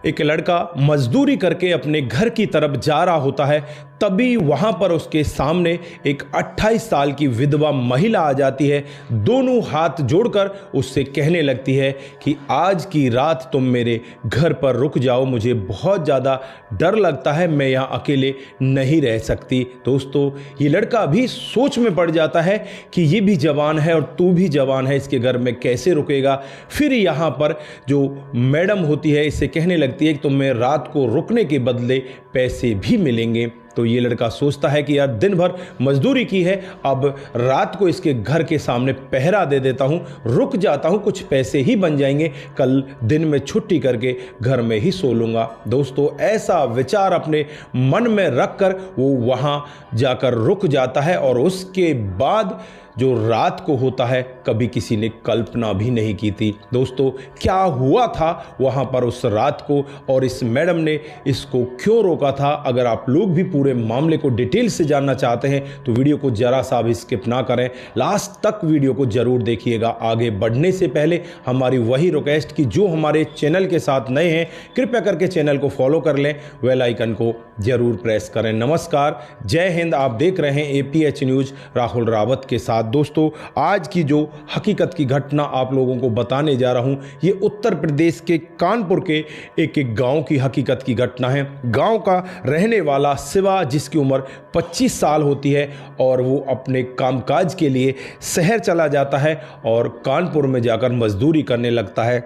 एक लड़का मजदूरी करके अपने घर की तरफ जा रहा होता है, तभी वहाँ पर उसके सामने एक 28 साल की विधवा महिला आ जाती है। दोनों हाथ जोड़कर उससे कहने लगती है कि आज की रात तुम मेरे घर पर रुक जाओ, मुझे बहुत ज़्यादा डर लगता है, मैं यहाँ अकेले नहीं रह सकती। दोस्तों, ये लड़का भी सोच में पड़ जाता है कि ये भी जवान है और तू भी जवान है, इसके घर में कैसे रुकेगा। फिर यहाँ पर जो मैडम होती है इससे कहने लगती है कि तुम्हें रात को रुकने के बदले पैसे भी मिलेंगे। तो ये लड़का सोचता है कि यार दिन भर मजदूरी की है, अब रात को इसके घर के सामने पहरा दे देता हूँ, रुक जाता हूँ, कुछ पैसे ही बन जाएंगे, कल दिन में छुट्टी करके घर में ही सो लूँगा। दोस्तों, ऐसा विचार अपने मन में रखकर वो वहाँ जाकर रुक जाता है और उसके बाद जो रात को होता है कभी किसी ने कल्पना भी नहीं की थी। दोस्तों, क्या हुआ था वहाँ पर उस रात को और इस मैडम ने इसको क्यों रोका था? अगर आप लोग भी पूरे मामले को डिटेल से जानना चाहते हैं तो वीडियो को जरा सा भी स्किप ना करें, लास्ट तक वीडियो को जरूर देखिएगा। आगे बढ़ने से पहले हमारी वही रिक्वेस्ट कि जो हमारे चैनल के साथ नए हैं कृपया करके चैनल को फॉलो कर लें, बेल आइकन को जरूर प्रेस करें। नमस्कार, जय हिंद। आप देख रहे हैं APH न्यूज राहुल रावत के साथ। दोस्तों, आज की जो हकीकत की घटना आप लोगों को बताने जा रहा हूं, ये उत्तर प्रदेश के कानपुर के एक गांव की हकीकत की घटना है। गांव का रहने वाला शिवा, जिसकी उम्र 25 साल होती है और वो अपने कामकाज के लिए शहर चला जाता है और कानपुर में जाकर मजदूरी करने लगता है।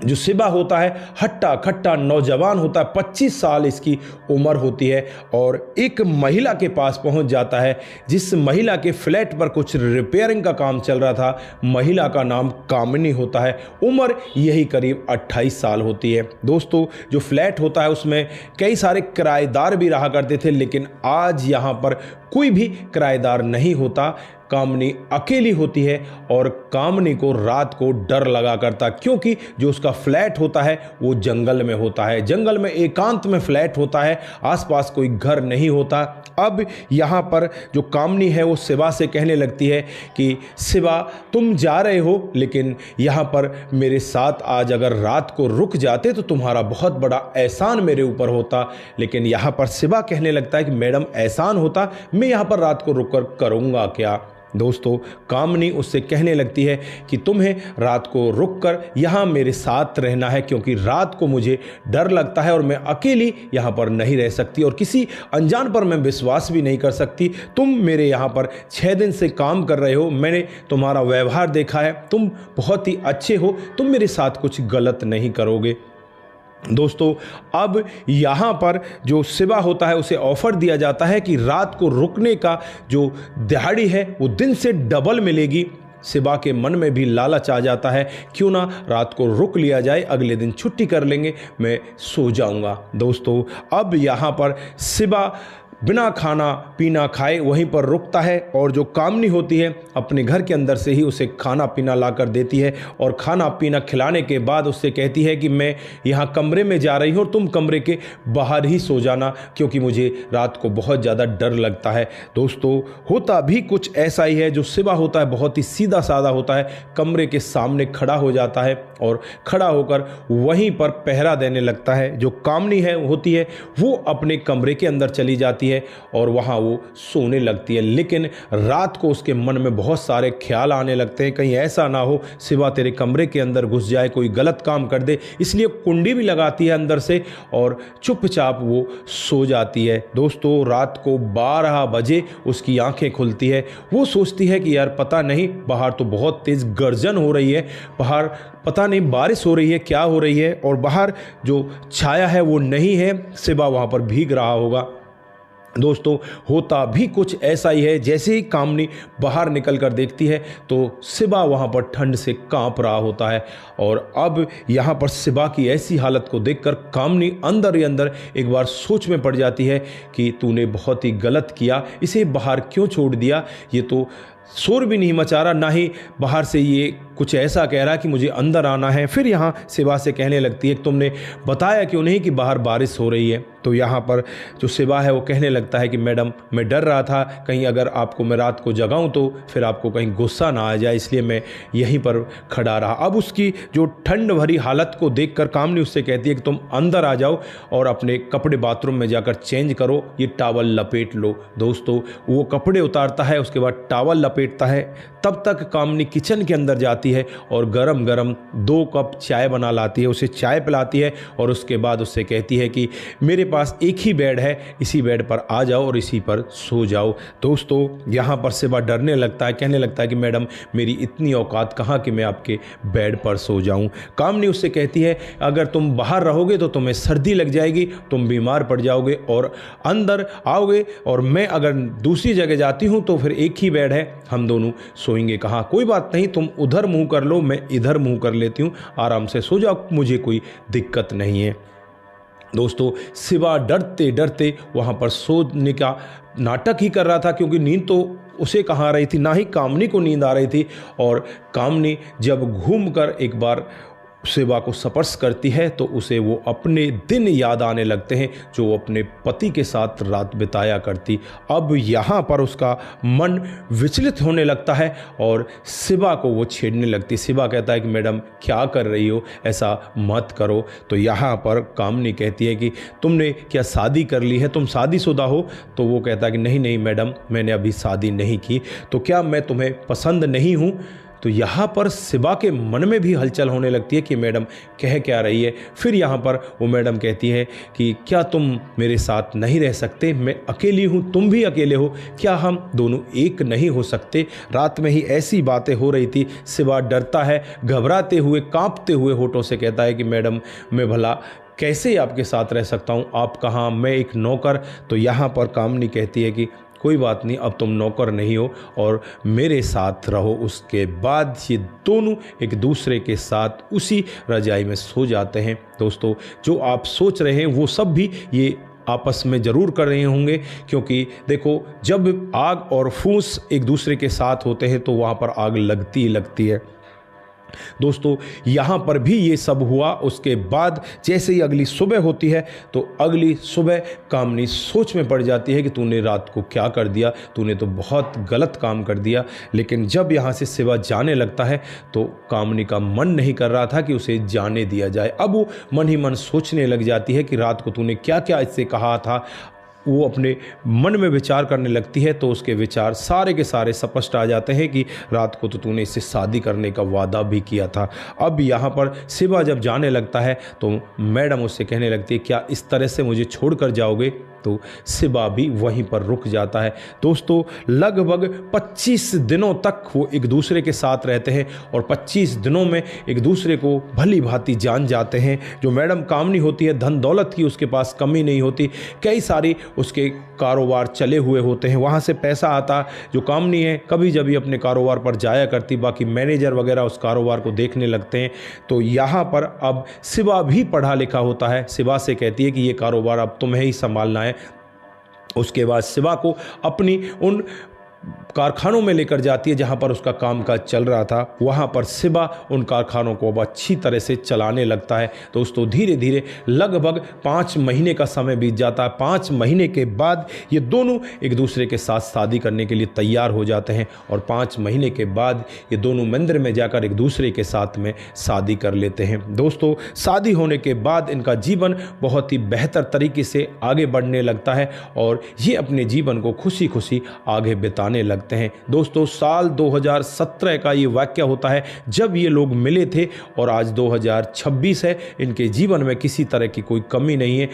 जो शिवा होता है हट्टा खट्टा नौजवान होता है, 25 साल इसकी उम्र होती है और एक महिला के पास पहुंच जाता है, जिस महिला के फ्लैट पर कुछ रिपेयरिंग का काम चल रहा था। महिला का नाम कामिनी होता है, उम्र यही करीब 28 साल होती है। दोस्तों, जो फ्लैट होता है उसमें कई सारे किराएदार भी रहा करते थे, लेकिन आज यहाँ पर कोई भी किराएदार नहीं होता। कामनी अकेली होती है और कामनी को रात को डर लगा करता, क्योंकि जो उसका फ्लैट होता है वो जंगल में होता है, जंगल में एकांत में फ्लैट होता है, आसपास कोई घर नहीं होता। अब यहाँ पर जो कामनी है वो शिवा से कहने लगती है कि शिवा, तुम जा रहे हो, लेकिन यहाँ पर मेरे साथ आज अगर रात को रुक जाते तो तुम्हारा बहुत बड़ा एहसान मेरे ऊपर होता। लेकिन यहाँ पर शिवा कहने लगता है कि मैडम, एहसान होता, मैं यहाँ पर रात को रुक कर करूँगा क्या? दोस्तों, कामनी उससे कहने लगती है कि तुम्हें रात को रुककर यहाँ मेरे साथ रहना है, क्योंकि रात को मुझे डर लगता है और मैं अकेली यहाँ पर नहीं रह सकती और किसी अनजान पर मैं विश्वास भी नहीं कर सकती। तुम मेरे यहाँ पर 6 दिन से काम कर रहे हो, मैंने तुम्हारा व्यवहार देखा है, तुम बहुत ही अच्छे हो, तुम मेरे साथ कुछ गलत नहीं करोगे। दोस्तों, अब यहाँ पर जो शिवा होता है उसे ऑफर दिया जाता है कि रात को रुकने का जो दिहाड़ी है वो दिन से डबल मिलेगी। शिवा के मन में भी लालच आ जाता है, क्यों ना रात को रुक लिया जाए, अगले दिन छुट्टी कर लेंगे, मैं सो जाऊंगा। दोस्तों, अब यहाँ पर शिवा बिना खाना पीना खाए वहीं पर रुकता है और जो कामनी होती है अपने घर के अंदर से ही उसे खाना पीना ला कर देती है और खाना पीना खिलाने के बाद उससे कहती है कि मैं यहाँ कमरे में जा रही हूँ और तुम कमरे के बाहर ही सो जाना, क्योंकि मुझे रात को बहुत ज़्यादा डर लगता है। दोस्तों, होता भी कुछ ऐसा ही है। जो शिवा होता है बहुत ही सीधा साधा होता है, कमरे के सामने खड़ा हो जाता है और खड़ा होकर वहीं पर पहरा देने लगता है। जो कामनी है होती है वो अपने कमरे के अंदर चली जाती है और वहां वो सोने लगती है, लेकिन रात को उसके मन में बहुत सारे ख्याल आने लगते हैं, कहीं ऐसा ना हो शिवा तेरे कमरे के अंदर घुस जाए, कोई गलत काम कर दे, इसलिए कुंडी भी लगाती है अंदर से और चुपचाप वो सो जाती है। दोस्तों, रात को 12 बजे उसकी आंखें खुलती है। वो सोचती है कि यार पता नहीं, बाहर तो बहुत तेज गर्जन हो रही है, बाहर पता नहीं बारिश हो रही है, क्या हो रही है, और बाहर जो छाया है वो नहीं है, शिवा वहां पर भीग रहा होगा। दोस्तों, होता भी कुछ ऐसा ही है। जैसे ही कामनी बाहर निकल कर देखती है तो शिवा वहाँ पर ठंड से कांप रहा होता है और अब यहाँ पर शिवा की ऐसी हालत को देखकर कामनी अंदर ही अंदर एक बार सोच में पड़ जाती है कि तूने बहुत ही गलत किया, इसे बाहर क्यों छोड़ दिया, ये तो शोर भी नहीं मचा रहा, ना ही बाहर से ये कुछ ऐसा कह रहा कि मुझे अंदर आना है। फिर यहाँ शिवा से कहने लगती है कि तुमने बताया क्यों नहीं कि बाहर बारिश हो रही है। तो यहाँ पर जो शिवा है वो कहने लगता है कि मैडम मैं डर रहा था कहीं अगर आपको मैं रात को जगाऊं तो फिर आपको कहीं गुस्सा ना आ जाए, इसलिए मैं यहीं पर खड़ा रहा। अब उसकी जो ठंड भरी हालत को देखकर कामनी उससे कहती है कि तुम अंदर आ जाओ और अपने कपड़े बाथरूम में जाकर चेंज करो, ये टॉवल लपेट लो। दोस्तों वो कपड़े उतारता है, उसके बाद टॉवल लपेटता है। तब तक कामनी किचन के अंदर जाती है और गरम गरम 2 कप चाय बना लाती है, उसे चाय पिलाती है और उसके बाद उससे कहती है कि मेरे पास एक ही बेड है, इसी बेड पर आ जाओ और इसी पर सो जाओ। दोस्तों यहाँ पर शिवा डरने लगता है, कहने लगता है कि मैडम मेरी इतनी औकात कहाँ कि मैं आपके बेड पर सो जाऊँ। कामनी उससे कहती है अगर तुम बाहर रहोगे तो तुम्हें सर्दी लग जाएगी, तुम बीमार पड़ जाओगे और अंदर आओगे और मैं अगर दूसरी जगह जाती हूँ तो फिर एक ही बेड है, हम दोनों सोएंगे कहाँ। कोई बात नहीं, तुम उधर मुंह कर लो, मैं इधर मुंह कर लेती हूँ, आराम से सो जाओ, मुझे कोई दिक्कत नहीं है। दोस्तों शिवा डरते डरते वहाँ पर सोने का नाटक ही कर रहा था, क्योंकि नींद तो उसे कहाँ आ रही थी, ना ही कामनी को नींद आ रही थी। और कामनी जब घूमकर एक बार शिवा को स्पर्श करती है तो उसे वो अपने दिन याद आने लगते हैं जो वो अपने पति के साथ रात बिताया करती। अब यहाँ पर उसका मन विचलित होने लगता है और शिवा को वो छेड़ने लगती। शिवा कहता है कि मैडम क्या कर रही हो, ऐसा मत करो। तो यहाँ पर कामनी कहती है कि तुमने क्या शादी कर ली है, तुम शादीशुदा हो। तो वो कहता है कि नहीं नहीं मैडम, मैंने अभी शादी नहीं की। तो क्या मैं तुम्हें पसंद नहीं हूँ? तो यहाँ पर शिवा के मन में भी हलचल होने लगती है कि मैडम कह क्या रही है। फिर यहाँ पर वो मैडम कहती है कि क्या तुम मेरे साथ नहीं रह सकते, मैं अकेली हूँ, तुम भी अकेले हो, क्या हम दोनों एक नहीं हो सकते। रात में ही ऐसी बातें हो रही थी। शिवा डरता है, घबराते हुए कांपते हुए होठों से कहता है कि मैडम मैं भला कैसे आपके साथ रह सकता हूँ, आप कहाँ, मैं एक नौकर। तो यहाँ पर कामनी कहती है कि कोई बात नहीं, अब तुम नौकर नहीं हो और मेरे साथ रहो। उसके बाद ये दोनों एक दूसरे के साथ उसी रजाई में सो जाते हैं। दोस्तों जो आप सोच रहे हैं वो सब भी ये आपस में ज़रूर कर रहे होंगे, क्योंकि देखो जब आग और फूंस एक दूसरे के साथ होते हैं तो वहाँ पर आग लगती ही लगती है। दोस्तों यहाँ पर भी ये सब हुआ। उसके बाद जैसे ही अगली सुबह होती है तो अगली सुबह कामनी सोच में पड़ जाती है कि तूने रात को क्या कर दिया, तूने तो बहुत गलत काम कर दिया। लेकिन जब यहाँ से शिवा जाने लगता है तो कामनी का मन नहीं कर रहा था कि उसे जाने दिया जाए। अब वो मन ही मन सोचने लग जाती है कि रात को तूने क्या क्या इससे कहा था। वो अपने मन में विचार करने लगती है तो उसके विचार सारे के सारे स्पष्ट आ जाते हैं कि रात को तो तूने इससे शादी करने का वादा भी किया था। अब यहाँ पर शिवा जब जाने लगता है तो मैडम उससे कहने लगती है क्या इस तरह से मुझे छोड़कर जाओगे। तो शिवा भी वहीं पर रुक जाता है। दोस्तों लगभग 25 दिनों तक वो एक दूसरे के साथ रहते हैं और 25 दिनों में एक दूसरे को भली भांति जान जाते हैं। जो मैडम कामनी होती है, धन दौलत की उसके पास कमी नहीं होती, कई सारी उसके कारोबार चले हुए होते हैं, वहाँ से पैसा आता। जो कामनी है कभी जब भी अपने कारोबार पर जाया करती, बाकी मैनेजर वगैरह उस कारोबार को देखने लगते हैं। तो यहाँ पर अब शिवा भी पढ़ा लिखा होता है। शिवा से कहती है कि ये कारोबार अब तुम्हें ही संभालना है। उसके बाद शिवा को अपनी उन कारखानों में लेकर जाती है जहां पर उसका कामकाज चल रहा था। वहां पर शिवा उन कारखानों को अब अच्छी तरह से चलाने लगता है। दोस्तों धीरे धीरे लगभग 5 महीने का समय बीत जाता है। 5 महीने के बाद ये दोनों एक दूसरे के साथ शादी करने के लिए तैयार हो जाते हैं और 5 महीने के बाद ये दोनों मंदिर में जाकर एक दूसरे के साथ में शादी कर लेते हैं। दोस्तों शादी होने के बाद इनका जीवन बहुत ही बेहतर तरीके से आगे बढ़ने लगता है और ये अपने जीवन को खुशी खुशी आगे बिताने लगते हैं। दोस्तों साल 2017 का ये वाक्य होता है जब ये लोग मिले थे और आज 2026 है। इनके जीवन में किसी तरह की कोई कमी नहीं है,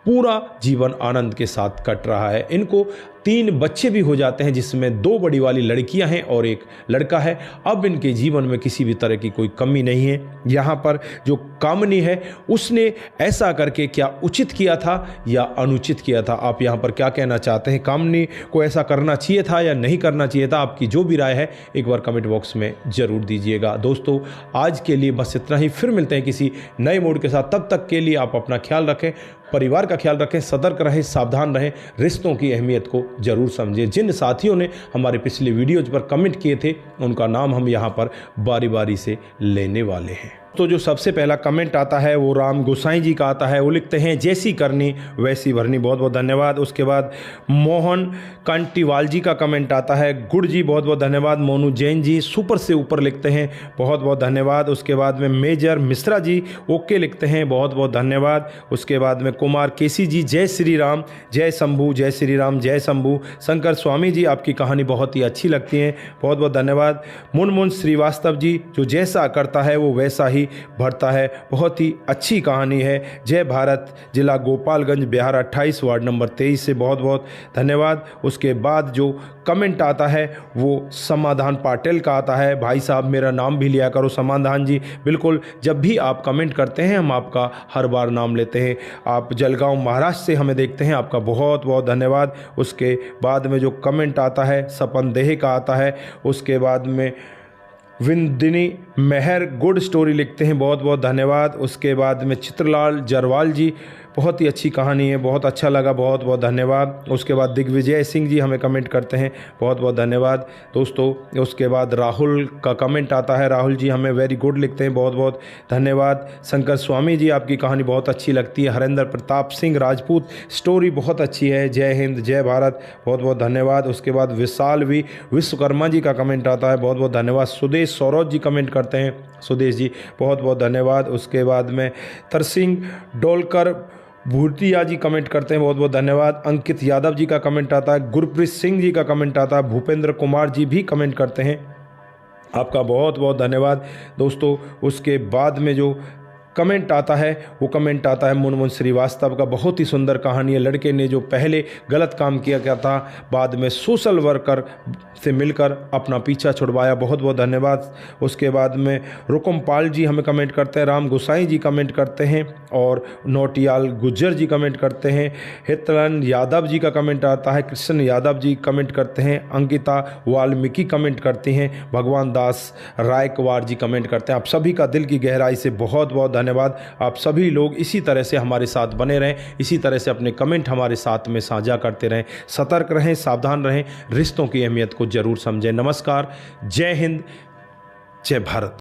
पूरा जीवन आनंद के साथ कट रहा है। इनको 3 बच्चे भी हो जाते हैं जिसमें 2 बड़ी वाली लड़कियां हैं और 1 लड़का है। अब इनके जीवन में किसी भी तरह की कोई कमी नहीं है। यहाँ पर जो कामनी है उसने ऐसा करके क्या उचित किया था या अनुचित किया था, आप यहाँ पर क्या कहना चाहते हैं? कामनी को ऐसा करना चाहिए था या नहीं करना चाहिए था? आपकी जो भी राय है एक बार कमेंट बॉक्स में ज़रूर दीजिएगा। दोस्तों आज के लिए बस इतना ही, फिर मिलते हैं किसी नए मूड के साथ। तब तक के लिए आप अपना ख्याल रखें। परिवार का ख्याल रखें, सतर्क रहें, सावधान रहें, रिश्तों की अहमियत को जरूर समझें। जिन साथियों ने हमारे पिछले वीडियोज पर कमेंट किए थे उनका नाम हम यहाँ पर बारी बारी से लेने वाले हैं। तो जो सबसे पहला कमेंट आता है वो राम गोसाई जी का आता है। वो लिखते हैं जैसी करनी वैसी भरनी, बहुत बहुत धन्यवाद। उसके बाद मोहन कंटीवाल जी का कमेंट आता है, गुड जी बहुत बहुत धन्यवाद। मोनू जैन जी सुपर से ऊपर लिखते हैं, बहुत बहुत धन्यवाद। उसके बाद में मेजर मिश्रा जी ओके लिखते हैं, बहुत बहुत धन्यवाद। उसके बाद में कुमार केसी जी जय श्री राम, जय शंभू, जय श्री राम, जय शंभू। शंकर स्वामी जी आपकी कहानी बहुत ही अच्छी लगती है, बहुत बहुत धन्यवाद। मुनमुन श्रीवास्तव जी जो जैसा करता है वो वैसा ही भरता है, बहुत ही अच्छी कहानी है। जय भारत, जिला गोपालगंज, बिहार 28 वार्ड नंबर 23 से बहुत बहुत धन्यवाद। उसके बाद जो कमेंट आता है वो समाधान पाटिल का आता है, भाई साहब मेरा नाम भी लिया करो समाधान जी। बिल्कुल, जब भी आप कमेंट करते हैं हम आपका हर बार नाम लेते हैं। आप जलगांव महाराष्ट्र से हमें देखते हैं, आपका बहुत बहुत धन्यवाद। उसके बाद में जो कमेंट आता है सपन देह का आता है। उसके बाद में विंदिनी मेहर गुड स्टोरी लिखते हैं, बहुत बहुत धन्यवाद। उसके बाद में चित्रलाल जरवाल जी बहुत ही अच्छी कहानी है, बहुत अच्छा लगा, बहुत बहुत धन्यवाद। उसके बाद दिग्विजय सिंह जी हमें कमेंट करते हैं, बहुत बहुत धन्यवाद दोस्तों। उसके बाद राहुल का कमेंट आता है, राहुल जी हमें वेरी गुड लिखते हैं, बहुत बहुत धन्यवाद। शंकर स्वामी जी आपकी कहानी बहुत अच्छी लगती है। हरेंद्र प्रताप सिंह राजपूत स्टोरी बहुत अच्छी है, जय हिंद जय भारत, बहुत बहुत धन्यवाद। उसके बाद विशाल विश्वकर्मा जी का कमेंट आता है, बहुत बहुत धन्यवाद। सुदेश सौरभ जी कमेंट करते हैं, सुदेश जी बहुत बहुत धन्यवाद। उसके बाद में तरसिंह डोलकर भूतिया जी कमेंट करते हैं, बहुत बहुत धन्यवाद। अंकित यादव जी का कमेंट आता है, गुरप्रीत सिंह जी का कमेंट आता है, भूपेंद्र कुमार जी भी कमेंट करते हैं, आपका बहुत बहुत धन्यवाद दोस्तों। उसके बाद में जो कमेंट आता है वो कमेंट आता है मुनमुन श्रीवास्तव का, बहुत ही सुंदर कहानी है। लड़के ने जो पहले गलत काम किया गया था बाद में सोशल वर्कर से मिलकर अपना पीछा छुड़वाया, बहुत बहुत धन्यवाद। उसके बाद में रुकुम पाल जी हमें कमेंट करते हैं, राम गोसाई जी कमेंट करते हैं और नोटियाल गुज्जर जी कमेंट करते हैं। हितलन यादव जी का कमेंट आता है, कृष्ण यादव जी कमेंट करते हैं, अंकिता वाल्मीकि कमेंट करती हैं, भगवान दास रायकवार जी कमेंट करते हैं। आप सभी का दिल की गहराई से बहुत बहुत धन्यवाद। आप सभी लोग इसी तरह से हमारे साथ बने रहें, इसी तरह से अपने कमेंट हमारे साथ में साझा करते रहें। सतर्क रहें, सावधान रहें, रिश्तों की अहमियत को जरूर समझें। नमस्कार, जय हिंद, जय भारत।